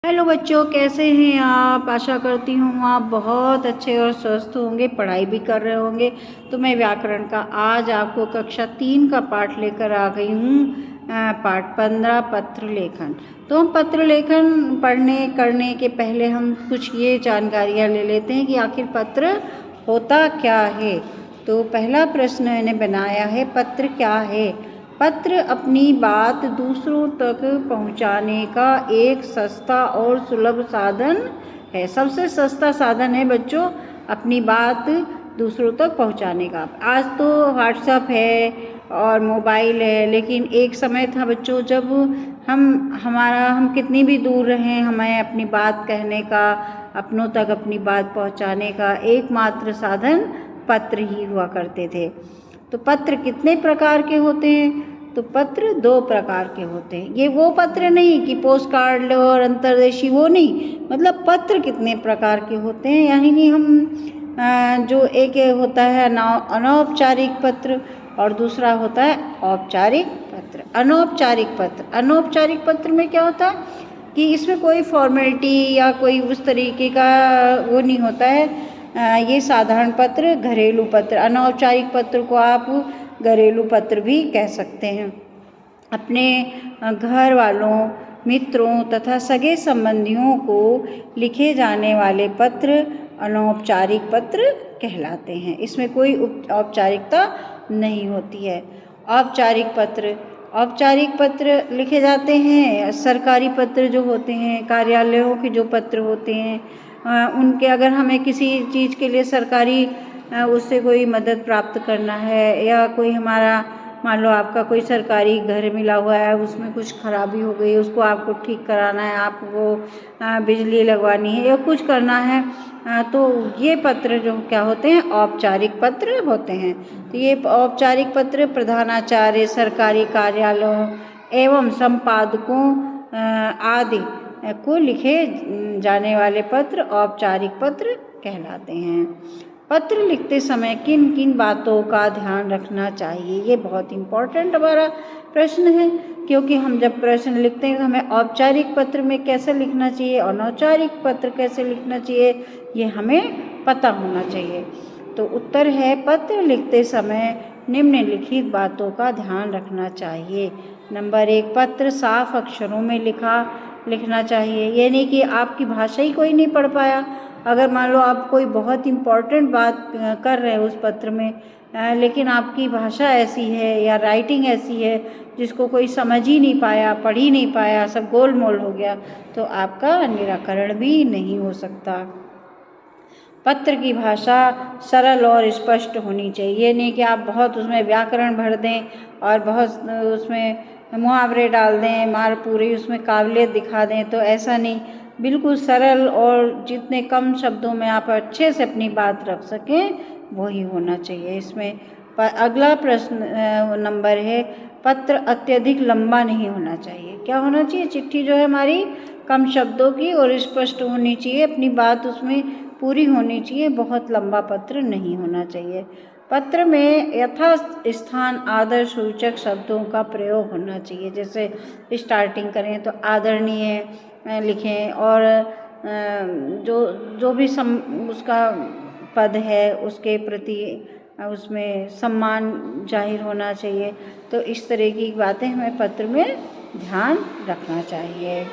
Hello बच्चों, कैसे हैं आप। आशा करती हूँ आप बहुत अच्छे और स्वस्थ होंगे, पढ़ाई भी कर रहे होंगे। तो मैं व्याकरण का आज आपको कक्षा 3 का पाठ लेकर आ गई हूँ। पाठ 15 पत्र लेखन। तो हम पत्र लेखन पढ़ने करने के पहले हम कुछ ये जानकारियाँ ले लेते हैं कि आखिर पत्र होता क्या है। तो पहला प्रश्न मैंने बनाया है, पत्र क्या है। पत्र अपनी बात दूसरों तक पहुंचाने का एक सस्ता और सुलभ साधन है। सबसे सस्ता साधन है बच्चों अपनी बात दूसरों तक पहुंचाने का। आज तो व्हाट्सएप है और मोबाइल है, लेकिन एक समय था बच्चों जब हम कितनी भी दूर रहें, हमें अपनी बात कहने का, अपनों तक अपनी बात पहुंचाने का एकमात्र साधन पत्र ही हुआ करते थे। तो पत्र कितने प्रकार के होते हैं। तो पत्र 2 प्रकार के होते हैं। ये वो पत्र नहीं कि पोस्ट कार्ड और अंतर्देशीय, वो नहीं। मतलब पत्र कितने प्रकार के होते हैं, यानी कि हम जो एक होता है अनौपचारिक पत्र और दूसरा होता है औपचारिक पत्र। अनौपचारिक पत्र में क्या होता है कि इसमें कोई फॉर्मेलिटी या कोई उस तरीके का वो नहीं होता है। ये साधारण पत्र, घरेलू पत्र। अनौपचारिक पत्र को आप घरेलू पत्र भी कह सकते हैं। अपने घर वालों, मित्रों तथा सगे संबंधियों को लिखे जाने वाले पत्र अनौपचारिक पत्र कहलाते हैं। इसमें कोई औपचारिकता नहीं होती है। औपचारिक पत्र लिखे जाते हैं। सरकारी पत्र जो होते हैं, कार्यालयों के जो पत्र होते हैं, उनके अगर हमें किसी चीज़ के लिए सरकारी उससे कोई मदद प्राप्त करना है, या कोई हमारा मान लो आपका कोई सरकारी घर मिला हुआ है, उसमें कुछ खराबी हो गई, उसको आपको ठीक कराना है, आपको बिजली लगवानी है या कुछ करना है, तो ये पत्र जो क्या होते हैं, औपचारिक पत्र होते हैं। तो ये औपचारिक पत्र प्रधानाचार्य, सरकारी कार्यालयों एवं संपादकों आदि को लिखे जाने वाले पत्र औपचारिक पत्र कहलाते हैं। पत्र लिखते समय किन किन बातों का ध्यान रखना चाहिए, ये बहुत इम्पोर्टेंट हमारा प्रश्न है। क्योंकि हम जब प्रश्न लिखते हैं तो हमें औपचारिक पत्र में कैसे लिखना चाहिए, अनौपचारिक पत्र कैसे लिखना चाहिए, ये हमें पता होना चाहिए। तो उत्तर है, पत्र लिखते समय निम्नलिखित बातों का ध्यान रखना चाहिए। नंबर 1, पत्र साफ अक्षरों में लिखना चाहिए। ये नहीं कि आपकी भाषा ही कोई नहीं पढ़ पाया। अगर मान लो आप कोई बहुत इम्पॉर्टेंट बात कर रहे हैं उस पत्र में, लेकिन आपकी भाषा ऐसी है या राइटिंग ऐसी है जिसको कोई समझ ही नहीं पाया, पढ़ ही नहीं पाया, सब गोलमोल हो गया, तो आपका निराकरण भी नहीं हो सकता। पत्र की भाषा सरल और स्पष्ट होनी चाहिए। ये नहीं कि आप बहुत उसमें व्याकरण भर दें और बहुत उसमें मुहावरे डाल दें, पूरी उसमें काबिलियत दिखा दें, तो ऐसा नहीं। बिल्कुल सरल और जितने कम शब्दों में आप अच्छे से अपनी बात रख सकें वही होना चाहिए इसमें। अगला प्रश्न नंबर है, पत्र अत्यधिक लंबा नहीं होना चाहिए। क्या होना चाहिए, चिट्ठी जो है हमारी कम शब्दों की और स्पष्ट होनी चाहिए, अपनी बात उसमें पूरी होनी चाहिए, बहुत लंबा पत्र नहीं होना चाहिए। पत्र में यथा स्थान आदर सूचक शब्दों का प्रयोग होना चाहिए। जैसे स्टार्टिंग करें तो आदरणीय लिखें, और जो भी उसका पद है उसके प्रति उसमें सम्मान जाहिर होना चाहिए। तो इस तरह की बातें हमें पत्र में ध्यान रखना चाहिए।